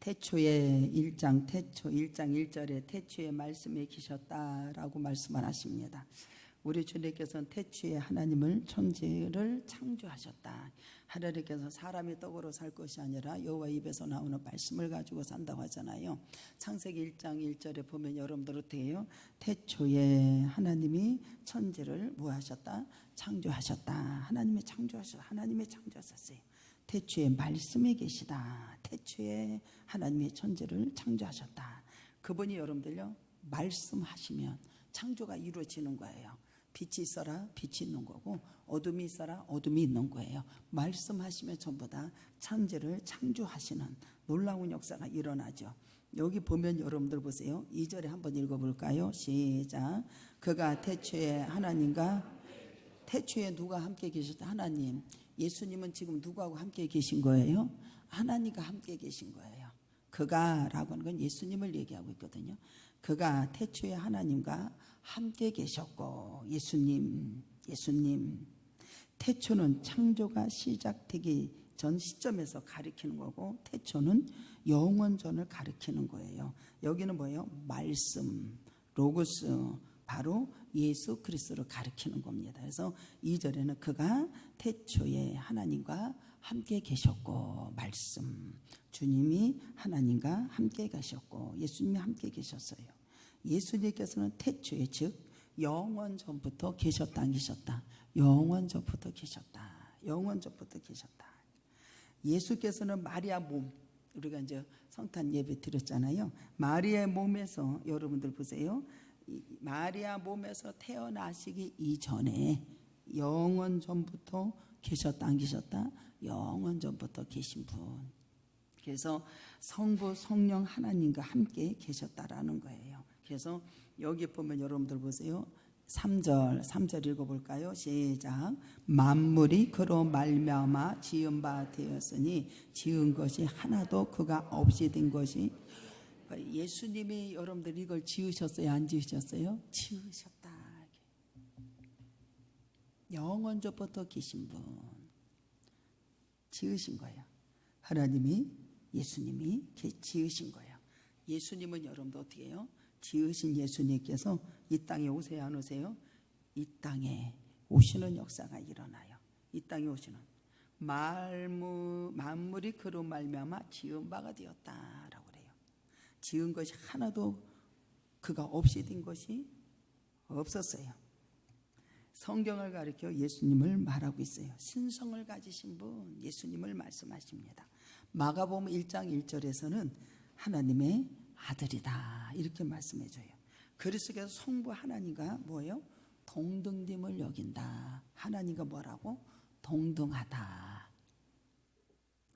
태초에 1장 1절에 태초에 말씀에 계셨다라고 말씀을 하십니다. 우리 주님께서는 태초에 하나님을 천지를 창조하셨다. 하나님께서 사람이 떡으로 살 것이 아니라 여호와 입에서 나오는 말씀을 가지고 산다고 하잖아요. 창세기 1장 1절에 보면 여러분들 어떻게 해요? 태초에 하나님이 천지를 뭐 하셨다? 창조하셨다. 하나님이 창조하셨어요. 태초에 말씀에 계시다. 태초에 하나님의 천지를 창조하셨다. 그분이 여러분들요, 말씀하시면 창조가 이루어지는 거예요. 빛이 있어라 빛이 있는 거고, 어둠이 있어라 어둠이 있는 거예요. 말씀하시면 전부 다 천지를 창조하시는 놀라운 역사가 일어나죠. 여기 보면 여러분들 보세요. 2절에 한번 읽어볼까요? 시작. 그가 태초에 하나님과, 태초에 누가 함께 계셨다? 하나님. 예수님은 지금 누구하고 함께 계신 거예요? 하나님과 함께 계신 거예요. 그가 라고 하는 건 예수님을 얘기하고 있거든요. 그가 태초에 하나님과 함께 계셨고, 예수님. 태초는 창조가 시작되기 전 시점에서 가리키는 거고, 태초는 영원전을 가리키는 거예요. 여기는 뭐예요? 말씀, 로고스, 바로 예수 그리스도를 가리키는 겁니다. 그래서 2절에는 그가 태초에 하나님과 함께 계셨고, 말씀, 주님이 하나님과 함께 계셨고 예수님이 함께 계셨어요. 예수님께서는 태초에, 즉 영원 전부터 계셨다 안 계셨다? 영원 전부터 계셨다. 영원 전부터 계셨다. 예수께서는 마리아 몸, 우리가 이제 성탄 예배 드렸잖아요. 마리아의 몸에서, 여러분들 보세요, 마리아 몸에서 태어나시기 이전에 영원 전부터 계셨다 안 계셨다? 영원 전부터 계신 분. 그래서 성부 성령 하나님과 함께 계셨다라는 거예요. 그래서 여기 보면 여러분들 보세요. 3절 읽어볼까요? 시작. 만물이 그로 말미암아 지은 바 되었으니 지은 것이 하나도 그가 없이 된 것이. 예수님이 여러분들 이걸 지으셨어요? 안 지으셨어요? 지으셨다. 영원 전부터 계신 분, 지으신 거예요. 하나님이, 예수님이 지으신 거예요. 예수님은 여러분들 어떻게 해요? 지으신 예수님께서 이 땅에 오세요 안 오세요? 이 땅에 오시는 역사가 일어나요. 이 땅에 오시는, 만물이 그로 말미암아 지은 바가 되었다라고 그래요. 지은 것이 하나도 그가 없이 된 것이 없었어요. 성경을 가리켜 예수님을 말하고 있어요. 신성을 가지신 분, 예수님을 말씀하십니다. 마가복음 1장 1절에서는 하나님의 아들이다 이렇게 말씀해줘요. 그리스도께서 성부 하나님과 뭐예요? 동등됨을 여긴다. 하나님과 뭐라고? 동등하다.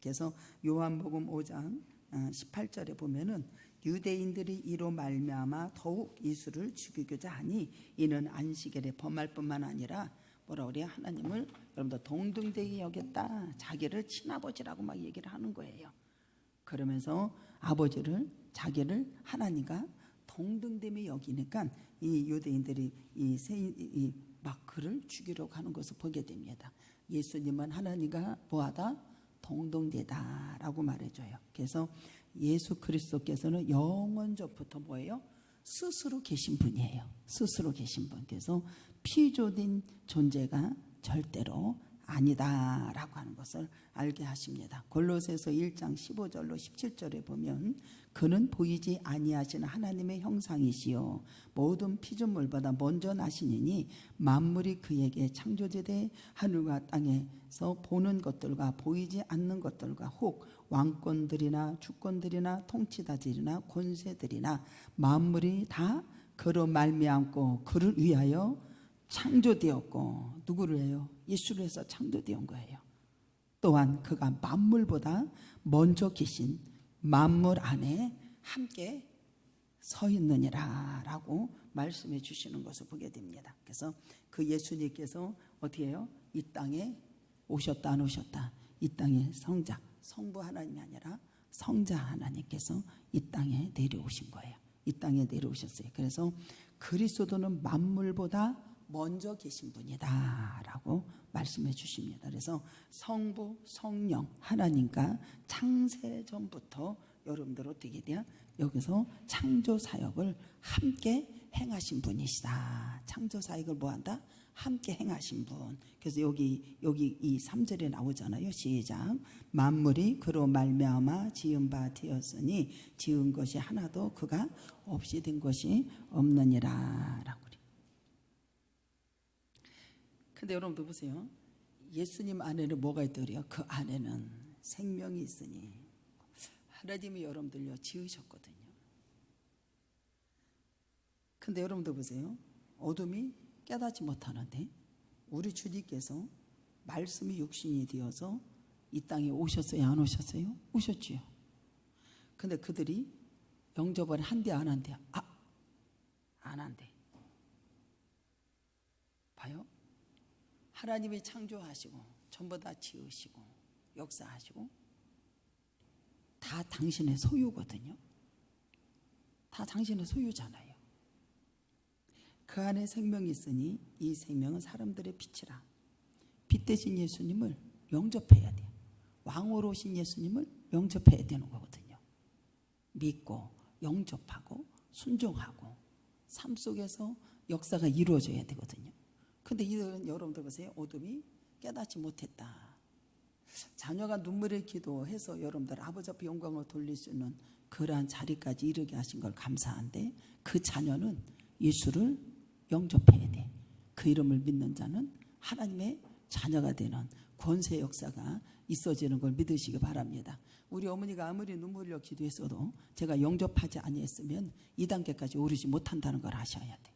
그래서 요한복음 5장 18절에 보면은 유대인들이 이로 말미암아 더욱 예수를 죽이고자 하니 이는 안식일에 범할 뿐만 아니라 뭐라 그래요? 하나님을 여러분들 동등되게 여겼다. 자기를 친아버지라고 막 얘기를 하는 거예요. 그러면서 아버지를, 자기를 하나님과 동등됨에 여기니까 이 유대인들이 막 그를 죽이려고 하는 것을 보게 됩니다. 예수님은 하나님과 뭐하다? 동등되다라고 말해줘요. 그래서 예수 그리스도께서는 영원 전부터 뭐예요? 스스로 계신 분이에요. 스스로 계신 분. 그래서 피조된 존재가 절대로 아니다라고 하는 것을 알게 하십니다. 골로새서 1장 15절로 17절에 보면 그는 보이지 아니하시는 하나님의 형상이시요 모든 피조물보다 먼저 나시니니 만물이 그에게 창조되되 하늘과 땅에서 보는 것들과 보이지 않는 것들과 혹 왕권들이나 주권들이나 통치자들이나 권세들이나 만물이 다 그로 말미암고 그를 위하여 창조되었고, 누구를 해요? 예수를 해서 창조되온 거예요. 또한 그가 만물보다 먼저 계신 만물 안에 함께 서 있느니라 라고 말씀해 주시는 것을 보게 됩니다. 그래서 그 예수님께서 어떻게 해요? 이 땅에 오셨다 안 오셨다? 이 땅에 성자, 성부 하나님이 아니라 성자 하나님께서 이 땅에 내려오신 거예요. 이 땅에 내려오셨어요. 그래서 그리스도는 만물보다 먼저 계신 분이다 라고 말씀해 주십니다. 그래서 성부, 성령, 하나님과 창세 전부터 여러분들 어떻게 돼요? 여기서 창조 사역을 함께 행하신 분이시다. 창조 사역을 뭐한다? 함께 행하신 분. 그래서 여기 이 3절에 나오잖아요. 시작. 만물이 그로 말미암아 지은 바 되었으니 지은 것이 하나도 그가 없이 된 것이 없느니라 라고 그래요. 근데 여러분들 보세요. 예수님 안에는 뭐가 있더래요? 그 안에는 생명이 있으니 하나님이 여러분들요 지으셨거든요. 근데 여러분들 보세요. 어둠이 깨닫지 못하는데 우리 주님께서 말씀이 육신이 되어서 이 땅에 오셨어요? 안 오셨어요? 오셨지요. 근데 그들이 영접을 한대 안 한대? 안 한대. 봐요. 하나님이 창조하시고 전부 다 지으시고 역사하시고 다 당신의 소유거든요. 다 당신의 소유잖아요. 그 안에 생명이 있으니 이 생명은 사람들의 빛이라. 빛 대신 예수님을 영접해야 돼요. 왕으로 오신 예수님을 영접해야 되는 거거든요. 믿고 영접하고 순종하고 삶 속에서 역사가 이루어져야 되거든요. 근데 이들은 여러분들 보세요. 어둠이 깨닫지 못했다. 자녀가 눈물의 기도해서 여러분들 아버지 앞에 영광을 돌릴 수 있는 그러한 자리까지 이르게 하신 걸 감사한데 그 자녀는 예수를 영접해야 돼. 그 이름을 믿는 자는 하나님의 자녀가 되는 권세 역사가 있어지는 걸 믿으시기 바랍니다. 우리 어머니가 아무리 눈물 흘려 기도했어도 제가 영접하지 아니했으면 이 단계까지 오르지 못한다는 걸 아셔야 돼.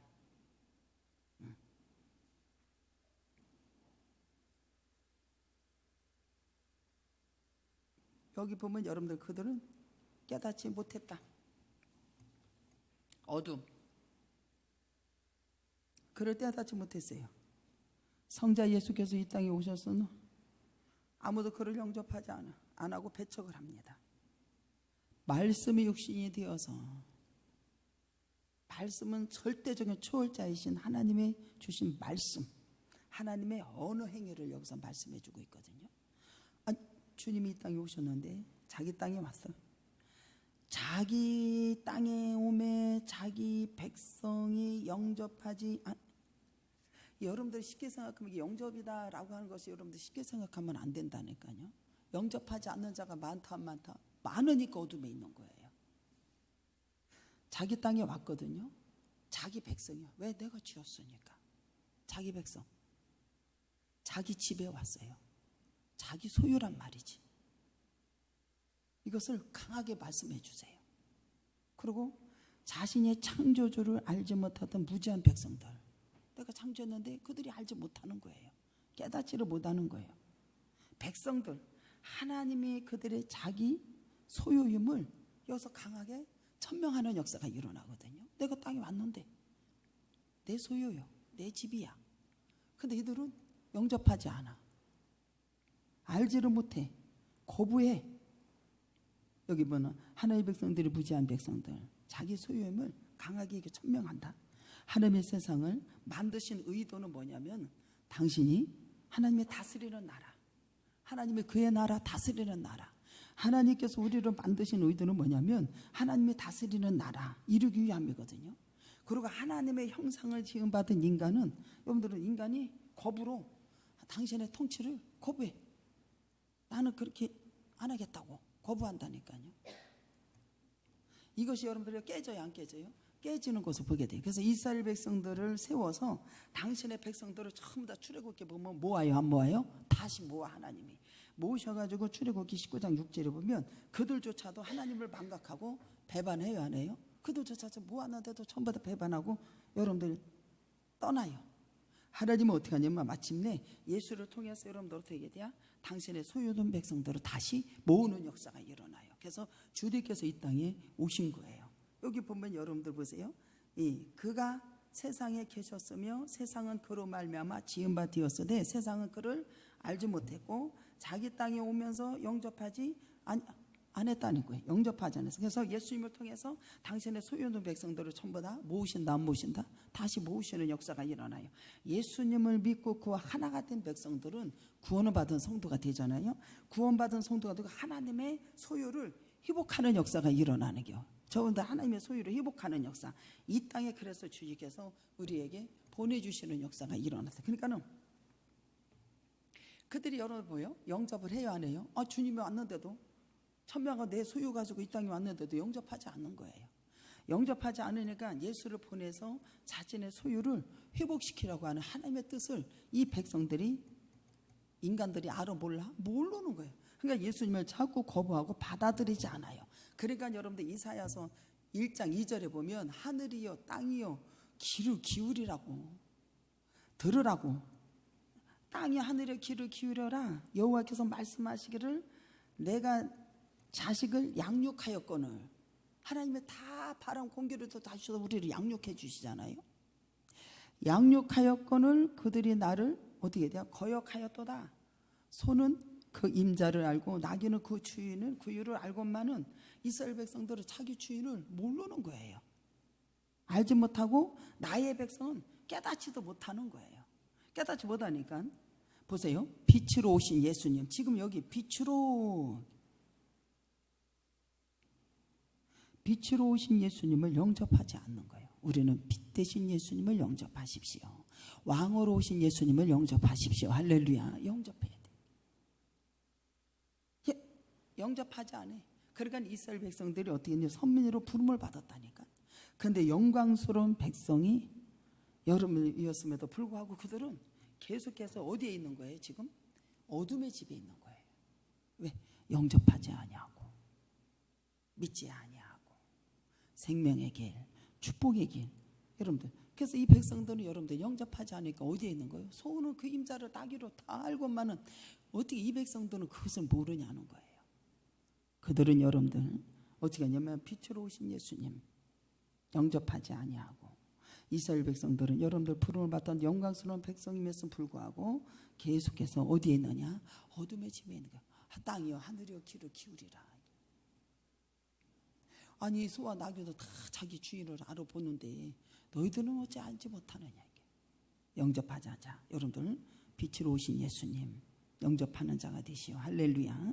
여기 보면 여러분들 그들은 깨닫지 못했다. 어둠. 그를 깨닫지 못했어요. 성자 예수께서 이 땅에 오셔서는 아무도 그를 영접하지 안 하고 배척을 합니다. 말씀이 육신이 되어서 말씀은 절대적인 초월자이신 하나님의 주신 말씀, 하나님의 언어 행위를 여기서 말씀해 주고 있거든요. 주님이 이 땅에 오셨는데 자기 땅에 왔어요. 자기 땅에 오매 자기 백성이 영접하지 여러분들 쉽게 생각하면 이게 영접이다라고 하는 것이 여러분들 쉽게 생각하면 안 된다니까요. 영접하지 않는 자가 많다 많으니까 어둠에 있는 거예요. 자기 땅에 왔거든요. 자기 백성이요. 왜? 내가 지었으니까. 자기 백성. 자기 집에 왔어요. 자기 소유란 말이지. 이것을 강하게 말씀해 주세요. 그리고 자신의 창조주를 알지 못하던 무지한 백성들, 내가 창조했는데 그들이 알지 못하는 거예요. 깨닫지를 못하는 거예요. 백성들, 하나님이 그들의 자기 소유임을 여기서 강하게 천명하는 역사가 일어나거든요. 내가 땅에 왔는데 내 소유요, 내 집이야. 근데 이들은 영접하지 않아. 알지를 못해. 거부해. 여기 보면 하나님의 백성들이 무지한 백성들, 자기 소유임을 강하게 천명한다. 하나님의 세상을 만드신 의도는 뭐냐면 당신이 하나님의 다스리는 나라, 하나님의 그의 나라 다스리는 나라. 하나님께서 우리를 만드신 의도는 뭐냐면 하나님의 다스리는 나라 이루기 위함이거든요. 그리고 하나님의 형상을 지음받은 인간은, 여러분들은 인간이 거부로 당신의 통치를 거부해. 나는 그렇게 안 하겠다고 거부한다니까요. 이것이 여러분들이 깨져요, 안 깨져요? 깨지는 것을 보게 돼요. 그래서 이스라엘 백성들을 세워서 당신의 백성들을 전부 다 출애굽기 보면 모아요, 안 모아요? 다시 모아. 하나님이 모으셔가지고 출애굽기 19장 6절에 보면 그들조차도 하나님을 망각하고 배반해요, 안 해요? 그들조차도 모았는데도 전부 다 배반하고 여러분들 떠나요. 하나님은 어떻게 하냐면 마침내 예수를 통해서 여러분들 어떻게 돼요? 당신의 소유된 백성들을 다시 모으는 역사가 일어나요. 그래서 주님께서 이 땅에 오신 거예요. 여기 보면 여러분들 보세요. 그가 세상에 계셨으며 세상은 그로 말미암아 지은 바 되었으되 세상은 그를 알지 못했고 자기 땅에 오면서 영접하지 안 했다는 거예요. 영접하지 않았어요. 그래서 예수님을 통해서 당신의 소유된 백성들을 전부 다 모으신다, 안 모으신다? 다시 모으시는 역사가 일어나요. 예수님을 믿고 그와 하나가 된 백성들은 구원을 받은 성도가 되잖아요. 구원받은 성도가 되고 하나님의 소유를 회복하는 역사가 일어나는 겨. 저분들 하나님의 소유를 회복하는 역사. 이 땅에 그래서 주님께서 우리에게 보내주시는 역사가 일어났어요. 그러니까는 그들이 여러분 영접을 해요, 안 해요? 주님이 왔는데도 천명가 내 소유 가지고 이 땅에 왔는데도 영접하지 않는 거예요. 영접하지 않으니까 예수를 보내서 자신의 소유를 회복시키라고 하는 하나님의 뜻을 이 백성들이 인간들이 알아 몰라? 모르는 거예요. 그러니까 예수님을 자꾸 거부하고 받아들이지 않아요. 그러니까 여러분들 이사야서 1장 2절에 보면 하늘이여 땅이여 귀를 기울이라고 들으라고 땅이 하늘에 귀를 기울여라 여호와께서 말씀하시기를 내가 자식을 양육하였거늘 하나님의 다 바람 공기를 다 주셔서 우리를 양육해 주시잖아요. 양육하였거늘 그들이 나를 어떻게 돼요? 거역하였도다. 소는 그 임자를 알고 나귀는 그 주인을 구유를 알고만은 이스라엘 백성들은 자기 주인을 모르는 거예요. 알지 못하고 나의 백성은 깨닫지도 못하는 거예요. 깨닫지 못하니까 보세요. 빛으로 오신 예수님 지금 여기 빛으로 오신 예수님을 영접하지 않는 거예요. 우리는 빛 대신 예수님을 영접하십시오. 왕으로 오신 예수님을 영접하십시오. 할렐루야. 영접해야 돼. 영접하지 않아. 그러니까 이스라엘 백성들이 어떻게 했냐 선민으로 부름을 받았다니까. 그런데 영광스러운 백성이 여름이었음에도 불구하고 그들은 계속해서 어디에 있는 거예요? 지금 어둠의 집에 있는 거예요. 왜? 영접하지 아니하고 믿지 아니하고 생명의 길, 축복의 길. 여러분들 그래서 이 백성들은 여러분들 영접하지 않으니까 어디에 있는 거예요? 소는 그 임자를 따기로 다 알고만은 어떻게 이 백성들은 그것을 모르냐는 거예요. 그들은 여러분들 어떻게 하냐면 빛으로 오신 예수님 영접하지 아니하고 이스라엘 백성들은 여러분들 부름을 받던 영광스러운 백성임에도 불구하고 계속해서 어디에 있느냐? 어둠의 집에 있는 거야. 땅이여 하늘이여 귀를 기울이라. 아니 소와 나귀도 다 자기 주인을 알아보는데 너희들은 어찌 알지 못하느냐. 영접하자. 자, 여러분들 빛으로 오신 예수님 영접하는 자가 되시오. 할렐루야.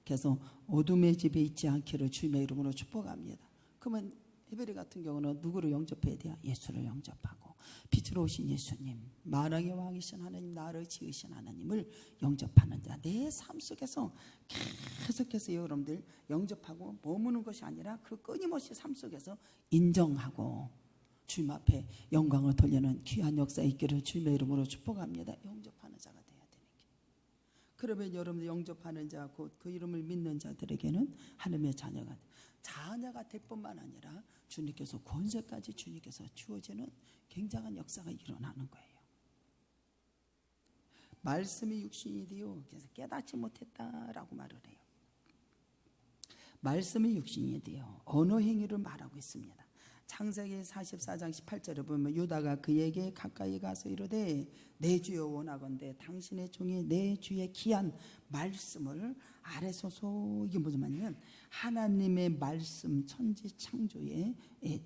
그래서 어둠의 집에 있지 않기를 주님의 이름으로 축복합니다. 그러면 헤베리 같은 경우는 누구를 영접해야 돼요? 예수를 영접하고 빛으로 오신 예수님 만왕의 왕이신 하나님 나를 지으신 하나님을 영접하는 자. 내 삶 속에서 계속해서 여러분들 영접하고 머무는 것이 아니라 그 끊임없이 삶 속에서 인정하고 주님 앞에 영광을 돌리는 귀한 역사에 있기를 주님의 이름으로 축복합니다. 영접하는 자가 돼야 되는 게. 그러면 여러분들 영접하는 자 곧 그 이름을 믿는 자들에게는 하나님의 자녀가 될 뿐만 아니라 주님께서 권세까지 주님께서 주어지는 굉장한 역사가 일어나는 거예요. 말씀이 육신이 되어 그래서 깨닫지 못했다라고 말을 해요. 말씀이 육신이 되어 언어 행위를 말하고 있습니다. 창세기 44장 18절에 보면 유다가 그에게 가까이 가서 이르되 내 주여 원하건대 당신의 종이 내 주의 귀한 말씀을 아뢰소서. 이게 무슨 말이냐면 하나님의 말씀 천지 창조의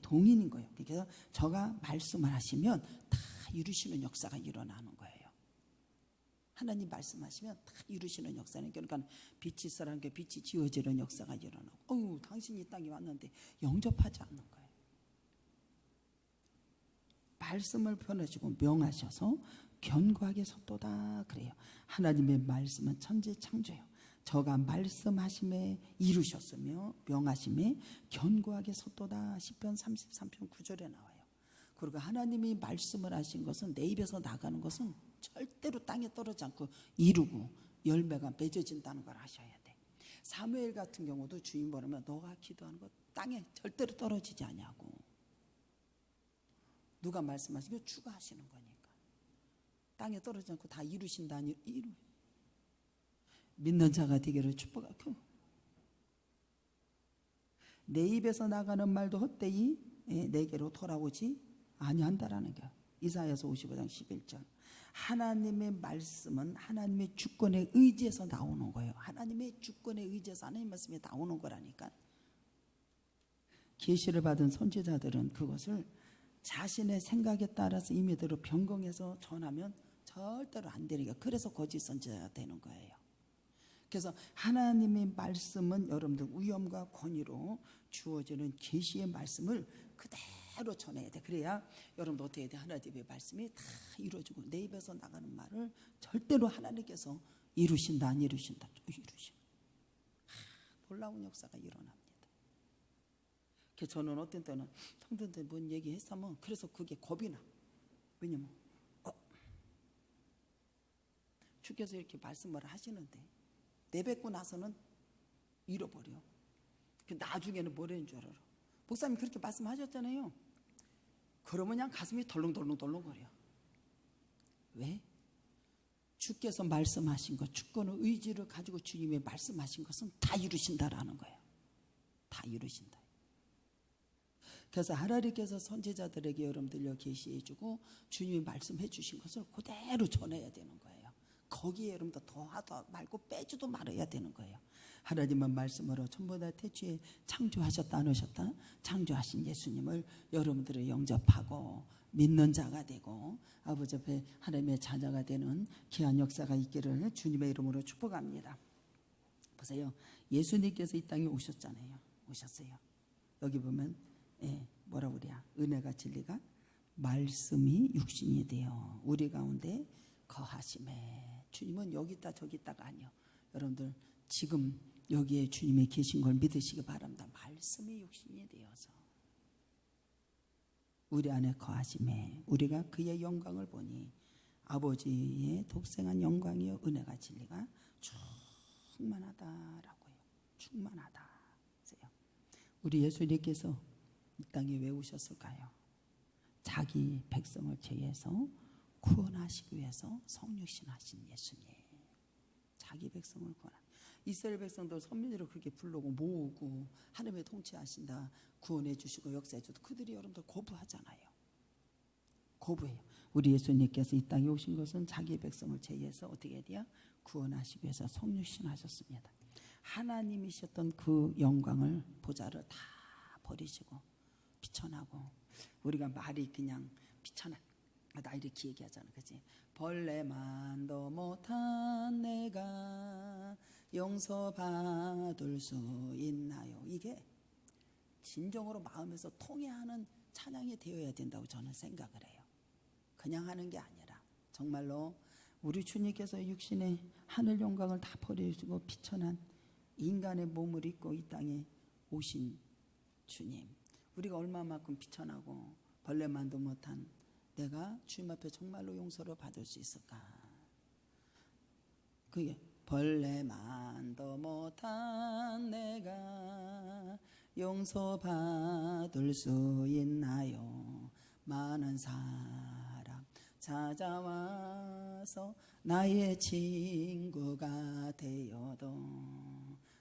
동인인 거예요. 그래서 저가 말씀을 하시면 다 이루시는 역사가 일어나는 거예요. 하나님 말씀하시면 다 이루시는 역사는 그러니까 빛이 있으라는 게 빛이 지어지는 역사가 일어나고 당신이 이 땅에 왔는데 영접하지 않는 거예요. 말씀을 보내시고 명하셔서 견고하게 섰도다 그래요. 하나님의 말씀은 천지 창조예요. 저가 말씀하심에 이루셨으며 명하심에 견고하게 섰도다. 시편 33편 9절에 나와요. 그리고 하나님이 말씀을 하신 것은 내 입에서 나가는 것은 절대로 땅에 떨어지지 않고 이루고 열매가 맺어진다는 걸 아셔야 돼. 사무엘 같은 경우도 주인 보면 너가 기도하는 것 땅에 절대로 떨어지지 않냐고. 누가 말씀하신 게 주가 하시는 거니까 땅에 떨어지지 않고 다 이루신다니 믿는 자가 되기를 축복하고 내 입에서 나가는 말도 헛되이 내게로 돌아오지 아니한다라는 거. 이사야서 55장 11절. 하나님의 말씀은 하나님의 주권에 의지해서 나오는 거예요. 하나님의 주권에 의지해서 하나님 말씀이 나오는 거라니까. 계시를 받은 선지자들은 그것을 자신의 생각에 따라서 임의대로 변경해서 전하면 절대로 안 되니까. 그래서 거짓 선지자가 되는 거예요. 그래서 하나님의 말씀은 여러분들 위엄과 권위로 주어지는 계시의 말씀을 그대로 전해야 돼. 그래야 여러분들 어떻게 해야 돼? 하나님의 말씀이 다 이루어지고 내 입에서 나가는 말을 절대로 하나님께서 이루신다 안 이루신다 이루신 놀라운 역사가 일어납니다. 그래서 저는 어떤 때는 성도한테 뭔 얘기했으면 그래서 그게 겁이 나. 왜냐면 주께서 이렇게 말씀을 하시는데 내뱉고 나서는 잃어버려. 나중에는 뭐라는 줄 알아? 목사님 그렇게 말씀하셨잖아요. 그러면 그냥 가슴이 덜렁덜렁거려. 왜? 주께서 말씀하신 것, 주권의 의지를 가지고 주님이 말씀하신 것은 다 이루신다라는 거예요. 다 이루신다. 그래서 하나님께서 선지자들에게 여러분들요 계시해주고 주님이 말씀해 주신 것을 그대로 전해야 되는 거예요. 거기에 여러분들 더하도 말고 빼지도 말아야 되는 거예요. 하나님은 말씀으로 전부 다 태초에 창조하셨다 안 하셨다? 창조하신 예수님을 여러분들을 영접하고 믿는 자가 되고 아버지 앞에 하나님의 자녀가 되는 귀한 역사가 있기를 주님의 이름으로 축복합니다. 보세요. 예수님께서 이 땅에 오셨잖아요. 오셨어요. 여기 보면 뭐라고 그래야? 은혜가 진리가 말씀이 육신이 되어 우리 가운데 거하심에. 주님은 여기 있다 저기 있다가 아니요. 여러분들 지금 여기에 주님이 계신 걸 믿으시기 바랍니다. 말씀이 육신이 되어서 우리 안에 거하심에 우리가 그의 영광을 보니 아버지의 독생한 영광이요 은혜가 진리가 충만하다라고요. 충만하다. 우리 예수님께서 이 땅에 왜 오셨을까요? 자기 백성을 죄에서 구원하시기 위해서 성육신하신 예수님. 자기 백성을 구원하. 이스라엘 백성들 선민으로 그렇게 부르고 모으고 하나님의 통치하신다 구원해 주시고 역사해 주도 그들이 여러분들 거부하잖아요. 거부해요. 우리 예수님께서 이 땅에 오신 것은 자기 백성을 죄에서 어떻게 해야 돼요? 구원하시기 위해서 성육신하셨습니다. 하나님이셨던 그 영광을 보좌를 다 버리시고 비천하고 우리가 말이 그냥 비천하 나 이렇게 얘기하잖아. 그치? 벌레만도 못한 내가 용서받을 수 있나요? 이게 진정으로 마음에서 통해하는 찬양이 되어야 된다고 저는 생각을 해요. 그냥 하는 게 아니라 정말로 우리 주님께서 육신의 하늘 영광을 다 버리시고 비천한 인간의 몸을 입고 이 땅에 오신 주님, 우리가 얼마만큼 비천하고 벌레만도 못한 내가 주님 앞에 정말로 용서를 받을 수 있을까? 그게 벌레만도 못한 내가 용서받을 수 있나요? 많은 사람 찾아와서 나의 친구가 되어도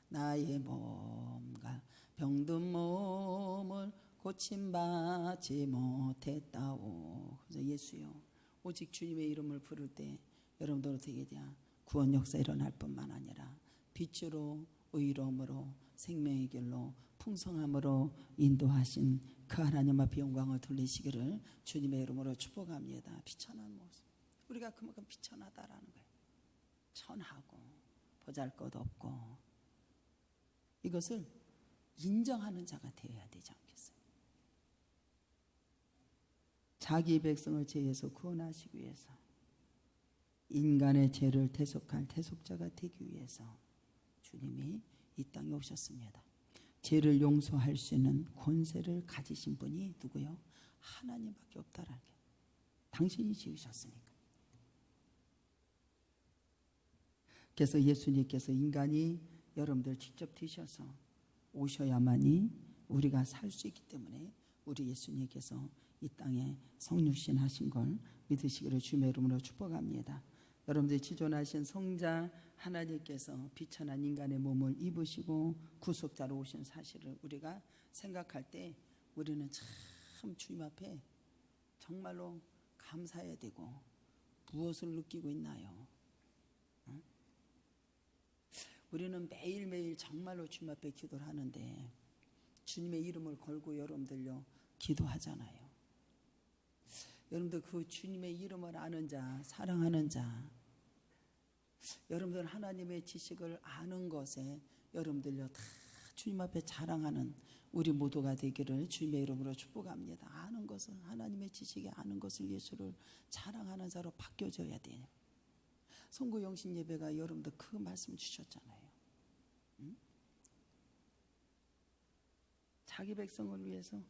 나의 몸과 병든 몸을 고침받지 못했다오. 그래서 예수요, 오직 주님의 이름을 부를 때 여러분들 어떻게 돼야 구원 역사 일어날 뿐만 아니라 빛으로 의로움으로 생명의 길로 풍성함으로 인도하신 그 하나님 앞에 영광을 돌리시기를 주님의 이름으로 축복합니다. 비천한 모습, 우리가 그만큼 비천하다라는 거예요. 천하고 보잘것없고 이것을 인정하는 자가 되어야 되지 않겠어요? 자기 백성을 죄에서 구원하시기 위해서 인간의 죄를 대속할 대속자가 되기 위해서 주님이 이 땅에 오셨습니다. 죄를 용서할 수 있는 권세를 가지신 분이 누구요? 하나님밖에 없다라는 게 당신이 지으셨으니까. 그래서 예수님께서 인간이 여러분들 직접 되셔서 오셔야만이 우리가 살 수 있기 때문에 우리 예수님께서 이 땅에 성육신 하신 걸 믿으시기를 주님의 이름으로 축복합니다. 여러분들이 지존하신 성자 하나님께서 비천한 인간의 몸을 입으시고 구속자로 오신 사실을 우리가 생각할 때 우리는 참 주님 앞에 정말로 감사해야 되고 무엇을 느끼고 있나요? 우리는 매일매일 정말로 주님 앞에 기도를 하는데 주님의 이름을 걸고 여러분들요 기도하잖아요. 여러분들 그 주님의 이름을 아는 자, 사랑하는 자, 여러분들 하나님의 지식을 아는 것에 여러분들요 다 주님 앞에 자랑하는 우리 모두가 되기를 주님의 이름으로 축복합니다. 아는 것을, 하나님의 지식에 아는 것을, 예수를 자랑하는 자로 바뀌어져야 돼요. 성구 영신 예배가 여러분들 그 말씀 주셨잖아요. 응? 자기 백성을 위해서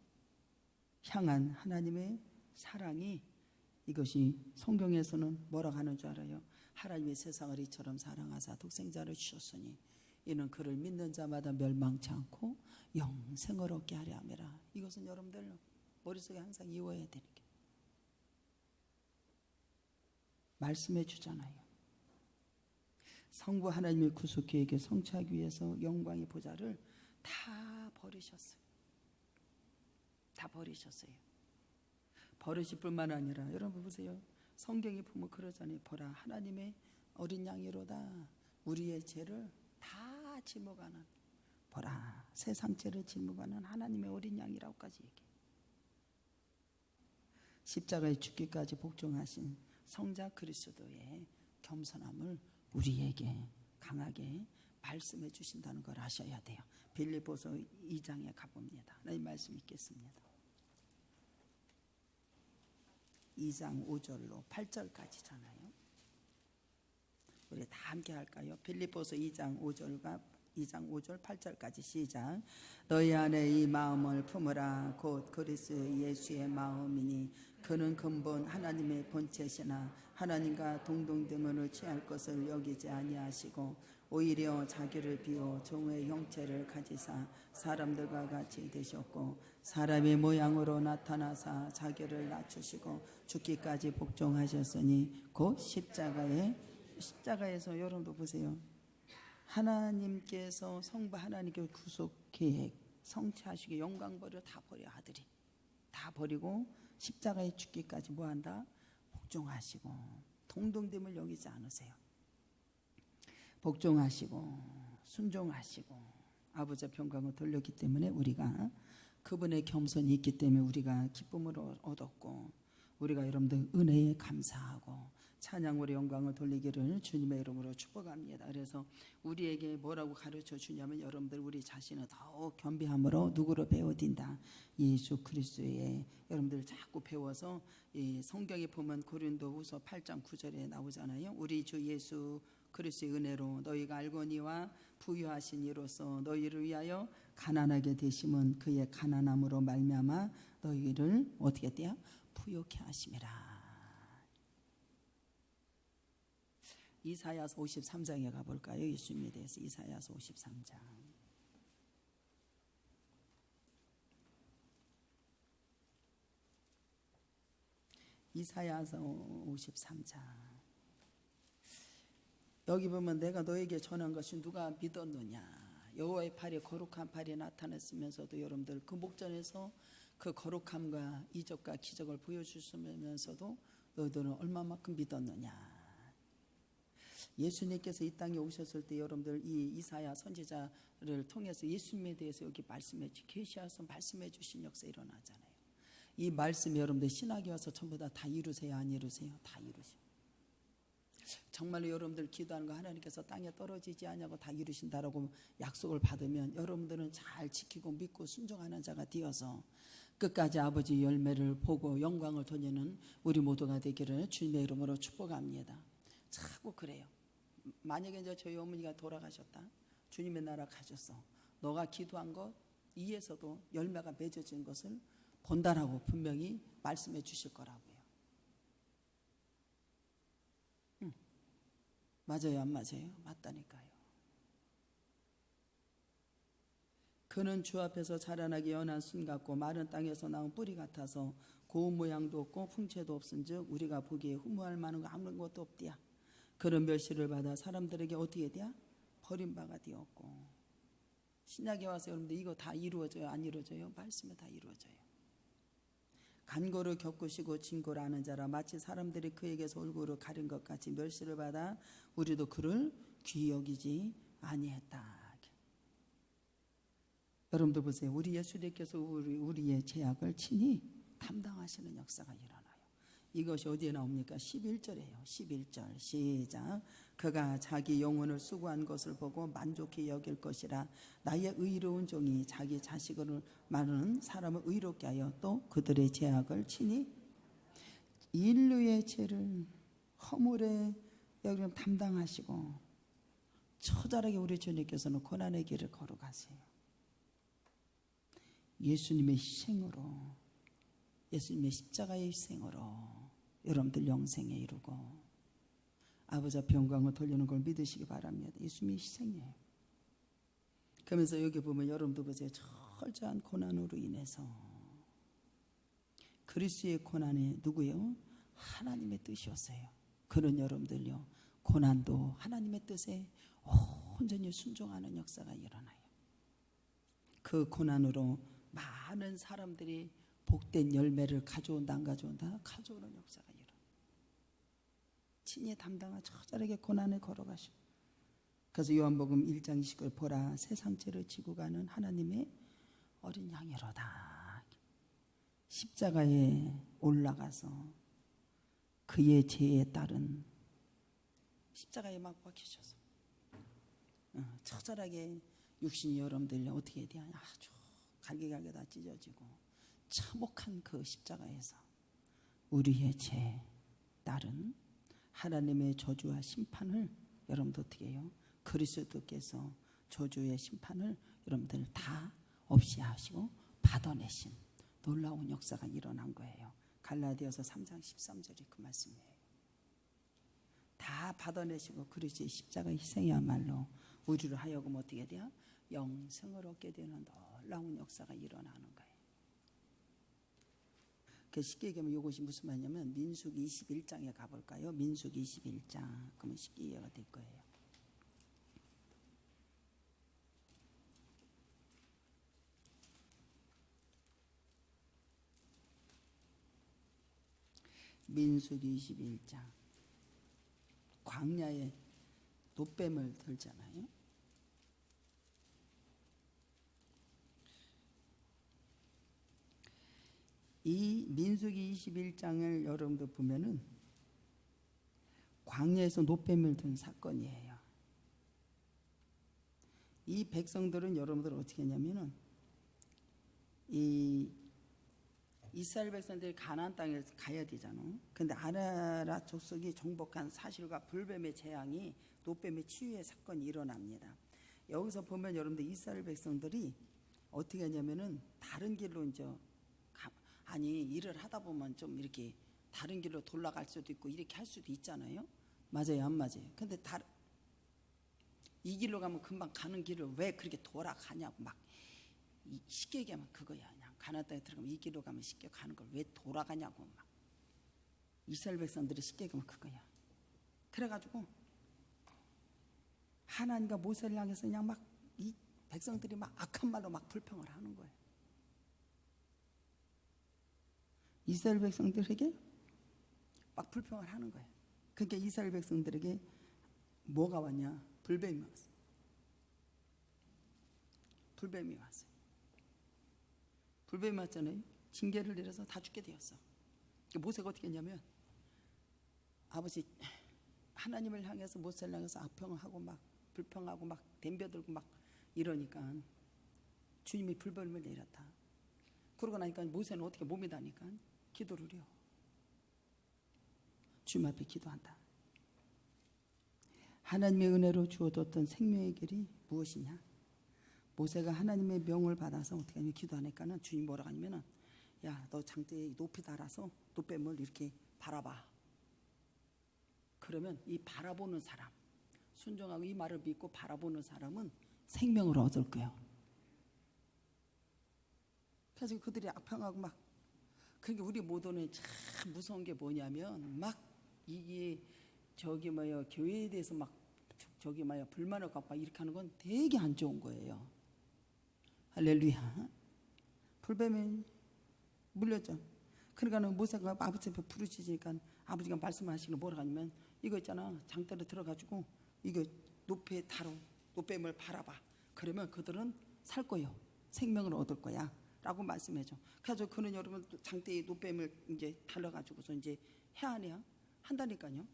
향한 하나님의 사랑이, 이것이 성경에서는 뭐라고 하는 줄 알아요? 하나님의 세상을 이처럼 사랑하사 독생자를 주셨으니 이는 그를 믿는 자마다 멸망치 않고 영생을 얻게 하려 함이라. 이것은 여러분들 머릿속에 항상 이어야 되는 게 말씀해 주잖아요. 성부 하나님의 구속 계획에 성취하기 위해서 영광의 보좌를 다 버리셨어요. 다 버리셨어요. 버리실 뿐만 아니라 여러분 보세요. 성경에 보면 그러잖아요. 보라, 하나님의 어린 양이로다. 우리의 죄를 다 짊어가는, 보라, 세상 죄를 짊어가는 하나님의 어린 양이라고까지 얘기해요. 십자가에 죽기까지 복종하신 성자 그리스도의 겸손함을 우리에게 강하게 말씀해 주신다는 걸 아셔야 돼요. 빌립보서 2장에 가봅니다. 이 말씀 읽겠습니다. 2장 5절로 8절까지잖아요. 우리 다 함께 할까요? 빌립보서 2장 5절 8절까지 시작. 너희 안에 이 마음을 품으라. 곧 그리스도 예수의 마음이니 그는 근본 하나님의 본체시나 하나님과 동등됨을 취할 것을 여기지 아니하시고 오히려 자기를 비워 종의 형체를 가지사 사람들과 같이 되셨고 사람의 모양으로 나타나사 자기를 낮추시고 죽기까지 복종하셨으니 곧 십자가에서 여러분도 보세요. 하나님께서 성부 하나님께 구속 계획 성취하시기 영광 버려 다 버려. 아들이 다 버리고 십자가에 죽기까지 뭐한다? 복종하시고 동등됨을 여기지 않으세요. 복종하시고 순종하시고 아버지의 평강을 돌렸기 때문에 우리가 그분의 겸손이 있기 때문에 우리가 기쁨을 얻었고 우리가 여러분들 은혜에 감사하고 찬양으로 영광을 돌리기를 주님의 이름으로 축복합니다. 그래서 우리에게 뭐라고 가르쳐 주냐면 여러분들 우리 자신을 더욱 겸비함으로 누구로 배워딘다? 예수 그리스도의 여러분들 자꾸 배워서 이 성경에 보면 고린도후서 8장 9절에 나오잖아요. 우리 주 예수 그리스도의 은혜로 너희가 알거니와 부유하신 이로써 너희를 위하여 가난하게 되심은 그의 가난함으로 말미암아 너희를 어떻게 돼요? 부욕해 하심이라. 이사야서 53장에 가볼까요? 예수님에 대해서 이사야서 53장. 이사야서 53장. 여기 보면 내가 너에게 전한 것이 누가 믿었느냐. 여호와의 팔이 거룩한 팔이 나타났으면서도 여러분들 그 목전에서 그 거룩함과 이적과 기적을 보여주시면서도 너희들은 얼마만큼 믿었느냐. 예수님께서 이 땅에 오셨을 때 여러분들 이 이사야 선지자를 통해서 예수님에 대해서 여기 말씀해 계시하서 말씀해 주신 역사 일어나잖아요. 이 말씀이 여러분들 신학에 와서 전부 다 이루세요? 안 이루세요? 다 이루세요. 정말로 여러분들 기도하는 거 하나님께서 땅에 떨어지지 않냐고 다 이루신다라고 약속을 받으면 여러분들은 잘 지키고 믿고 순종하는 자가 되어서 끝까지 아버지 열매를 보고 영광을 돌리는 우리 모두가 되기를 주님의 이름으로 축복합니다. 자꾸 그래요. 만약에 이제 저희 어머니가 돌아가셨다. 주님의 나라 가셨어. 너가 기도한 것 이에서도 열매가 맺어진 것을 본다라고 분명히 말씀해 주실 거라고요. 맞아요, 안 맞아요? 맞다니까요. 그는 주 앞에서 자라나기 연한 순 같고 마른 땅에서 나온 뿌리 같아서 고운 모양도 없고 풍채도 없은즉 우리가 보기에 후무할 만한 거 아무것도 없디야. 그런 멸시를 받아 사람들에게 어떻게 돼야? 버림바가 되었고. 신약에 와서 여러분들 이거 다 이루어져요? 안 이루어져요? 말씀에 다 이루어져요. 간고를 겪으시고 진고를 아는 자라 마치 사람들이 그에게서 얼굴을 가린 것 같이 멸시를 받아 우리도 그를 귀히 여기지 아니했다. 여러분들 보세요. 우리 예수님께서 우리의 죄악을 친히 담당하시는 역사가 일어나요. 이것이 어디에 나옵니까? 11절이에요. 11절 시작. 그가 자기 영혼을 수고한 것을 보고 만족히 여길 것이라. 나의 의로운 종이 자기 자식을 많은 사람을 의롭게 하여 또 그들의 죄악을 친히 인류의 죄를 허물에 여기는 담당하시고 처절하게 우리 주님께서는 고난의 길을 걸어가세요. 예수님의 희생으로, 예수님의 십자가의 희생으로 여러분들 영생에 이루고 아버지 앞에 영광을 돌리는 걸 믿으시기 바랍니다. 예수님의 희생이에요. 그러면서 여기 보면 여러분도 보세요. 철저한 고난으로 인해서 그리스도의 고난이 누구예요? 하나님의 뜻이었어요. 그런 여러분들요, 고난도 하나님의 뜻에 온전히 순종하는 역사가 일어나요. 그 고난으로 많은 사람들이 복된 열매를 가져온다 안 가져온다? 가져오는 역사가 일어나요. 친히 담당한 처절하게 고난을 걸어가시고. 그래서 요한복음 1장 20절 보라 세상 죄를 지고 가는 하나님의 어린 양이로다. 십자가에 올라가서 그의 죄에 따른 십자가에 막 박히셔서 처절하게 육신이 여러분들 어떻게 해야 돼? 아주 갈기갈기 다 찢어지고 참혹한 그 십자가에서 우리의 죄에 따른 하나님의 저주와 심판을 여러분들 어떻게 해요? 그리스도께서 저주의 심판을 여러분들 다 없이 하시고 받아내신 놀라운 역사가 일어난 거예요. 갈라디아서 3장 13절이 그 말씀이에요. 다 받아내시고 그리스도의 십자가 희생이야말로 우리를 하여금 어떻게 돼요? 영생을 얻게 되는 놀라운 역사가 일어나는 거예요. 그 쉽게 얘기하면 이것이 무슨 말이냐면 민수기 21장에 가볼까요? 민수기 21장. 그러면 쉽게 이해가 될 거예요. 민수기 21장. 광야에 노뱀을 들잖아요. 이 민수기 21장을 여러분들 보면은 광야에서 노뱀을 든 사건이에요. 이 백성들은 여러분들 어떻게 했냐면은 이 이스라엘 백성들이 가나안 땅에 가야 되잖아. 근데 아라라 족속이 정복한 사실과 불뱀의 재앙이 노뱀의 치유의 사건이 일어납니다. 여기서 보면 여러분들 이스라엘 백성들이 어떻게 하냐면은 다른 길로 이제 아니 일을 하다 보면 좀 이렇게 다른 길로 돌아갈 수도 있고 이렇게 할 수도 있잖아요. 맞아요, 안 맞아요? 근데 이 길로 가면 금방 가는 길을 왜 그렇게 돌아가냐고 막 쉽게 얘기하면 그거야. 그냥 가나안 땅에 들어가면 이 길로 가면 쉽게 가는 걸 왜 돌아가냐고 막 이스라엘 백성들이 쉽게 얘기하면 그거야. 그래가지고 하나님과 모세를 향해서 그냥 막 이 백성들이 막 악한 말로 막 불평을 하는 거예요. 이스라엘 백성들에게 막 불평을 하는 거예요. 그러니까 이스라엘 백성들에게 뭐가 왔냐? 불뱀이 왔어요. 불뱀이 왔어요. 불뱀이 왔잖아요. 징계를 내려서 다 죽게 되었어. 모세가 어떻게 했냐면 아버지 하나님을 향해서 모세를 향해서 악평하고 막 불평하고 막 덤벼들고 막 이러니까 주님이 불뱀을 내렸다. 그러고 나니까 모세는 어떻게 몸이 다니까 기도를 해요. 주님 앞에 기도한다. 하나님의 은혜로 주어뒀던 생명의 길이 무엇이냐? 모세가 하나님의 명을 받아서 어떻게 하냐면 기도하니까는 주님 뭐라고 하냐면은 야, 너 장대에 높이 달아서 노뱀을 이렇게 바라봐. 그러면 이 바라보는 사람, 순종하고 이 말을 믿고 바라보는 사람은 생명을 얻을 거예요. 그래서 그들이 악평하고 막 그러니까 우리 모두는 참 무서운 게 뭐냐면 막 이게 저기 뭐야 교회에 대해서 막 저기 뭐야 불만을 갖고 막 이렇게 하는 건 되게 안 좋은 거예요. 할렐루야. 불뱀에 물렸죠. 그러니까 모세가 아버지 앞에 부르짖으니까 아버지가 말씀하시는 뭐라 하냐면 이거 있잖아 장대로 들어가지고 이거 높이 다뤄 노뱀을 바라봐. 그러면 그들은 살 거예요. 생명을 얻을 거야. 라고 말씀해줘. 그래서 그는 여러분 장대에 노뱀을 이제 달아가지고서 이제 해야 하냐? 한다니까요.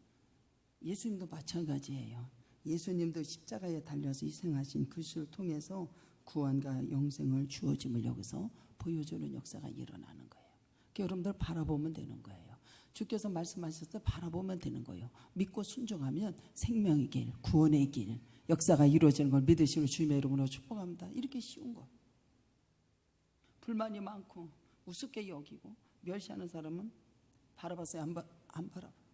예수님도 마찬가지예요. 예수님도 십자가에 달려서 희생하신 그 수를 통해서 구원과 영생을 주어짐을 여기서 보여주는 역사가 일어나는 거예요. 여러분들 바라보면 되는 거예요. 주께서 말씀하셔서 바라보면 되는 거예요. 믿고 순종하면 생명의 길, 구원의 길, 역사가 이루어지는 걸 믿으시고 주님의 이름으로 축복합니다. 이렇게 쉬운 거. 불만이 많고 우습게 여기고 멸시하는 사람은 바라봤어요? 안 바라봐.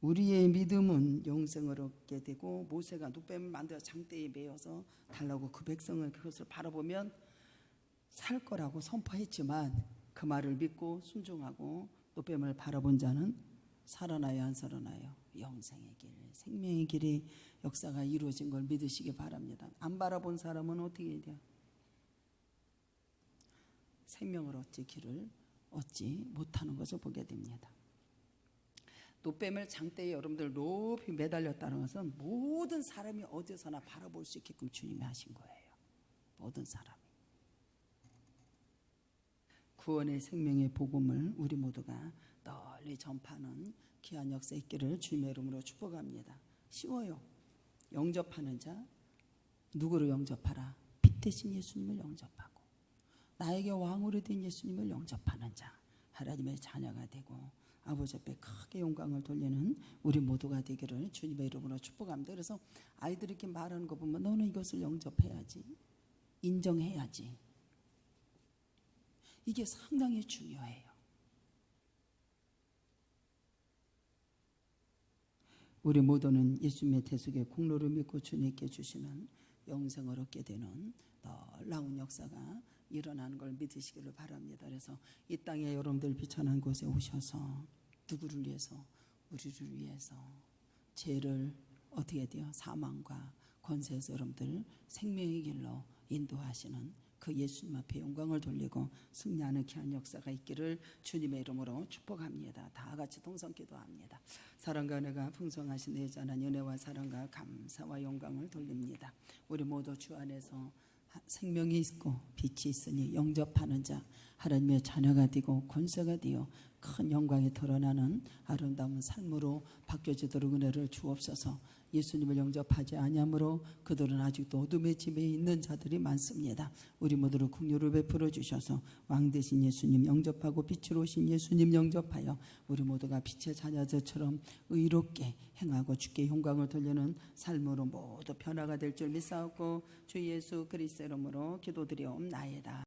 우리의 믿음은 영생을 얻게 되고 모세가 노뱀을 만들어 장대에 매어서 달라고 그 백성을 그것을 바라보면 살 거라고 선포했지만 그 말을 믿고 순종하고 노뱀을 바라본 자는 살아나요 안 살아나요? 영생의 길, 생명의 길이 역사가 이루어진 걸 믿으시기 바랍니다. 안 바라본 사람은 어떻게 해야 돼요? 생명을 얻지 길을 얻지 못하는 것을 보게 됩니다. 노뱀을 장대에 여러분들 높이 매달렸다는 것은 모든 사람이 어디서나 바라볼 수 있게끔 주님이 하신 거예요. 모든 사람이. 구원의 생명의 복음을 우리 모두가 널리 전파하는 귀한 역사 있기를 주님의 이름으로 축복합니다. 쉬워요. 영접하는 자, 누구를 영접하라? 빛 대신 예수님을 영접하고 나에게 왕으로 된 예수님을 영접하는 자, 하나님의 자녀가 되고 아버지 앞에 크게 영광을 돌리는 우리 모두가 되기를 주님의 이름으로 축복합니다. 그래서 아이들이 이렇게 말하는 거 보면 너는 이것을 영접해야지, 인정해야지. 이게 상당히 중요해요. 우리 모두는 예수님의 대속의 공로를 믿고 주님께 주시는 영생을 얻게 되는 놀라운 역사가 일어나는 걸 믿으시기를 바랍니다. 그래서 이 땅에 여러분들 비천한 곳에 오셔서 누구를 위해서? 우리를 위해서 죄를 어떻게 돼요? 사망과 권세에서 여러분들 생명의 길로 인도하시는 그 예수님 앞에 영광을 돌리고 승리하는 귀한 역사가 있기를 주님의 이름으로 축복합니다. 다 같이 동성 기도합니다. 사랑과 은혜가 풍성하신 내 자는 은혜와 사랑과 감사와 영광을 돌립니다. 우리 모두 주 안에서 생명이 있고 빛이 있으니 영접하는 자, 하나님의 자녀가 되고 권세가 되어 큰 영광이 드러나는 아름다운 삶으로 바뀌어지도록 은혜를 주옵소서. 예수님을 영접하지 아니하므로 그들은 아직도 어둠의 집에 있는 자들이 많습니다. 우리 모두를 긍휼을 베풀어 주셔서 왕 되신 예수님 영접하고 빛으로 오신 예수님 영접하여 우리 모두가 빛의 자녀들처럼 의롭게 행하고 주께 영광을 돌리는 삶으로 모두 변화가 될 줄 믿사옵고 주 예수 그리스도 이름으로 기도드리옵나이다.